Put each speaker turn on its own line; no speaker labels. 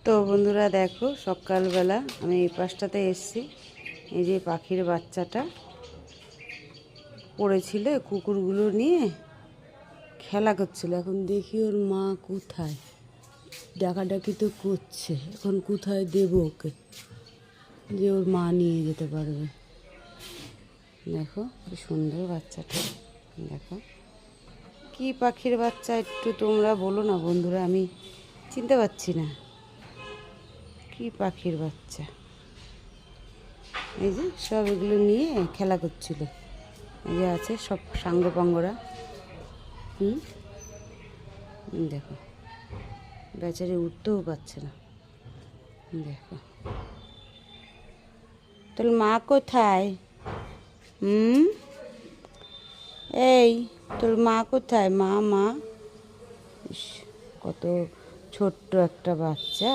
তো বন্ধুরা দেখো, সকালবেলা আমি এই পাশটাতে এসেছি। এই যে পাখির বাচ্চাটা পড়েছিল, কুকুরগুলো নিয়ে খেলা করছিল। এখন দেখি ওর মা কোথায়, ডাকাডাকি তো করছে। এখন কোথায় দেবো ওকে যে ওর মা নিয়ে যেতে পারবে। দেখো কি সুন্দর বাচ্চাটা, দেখো কি পাখির বাচ্চা, একটু তোমরা বলো না বন্ধুরা, আমি চিনতে পারছি না কি পাখির বাচ্চা। এই যে সব এগুলো নিয়ে খেলা করছিল। এই যে আছে সব সাঙ্গপাঙ্গরা। দেখো বেচারি উঠতেও পারছে না। দেখো তোর মা কোথায়? এই তোর মা কোথায়? মা মা, ইস, কত ছোট্ট একটা বাচ্চা।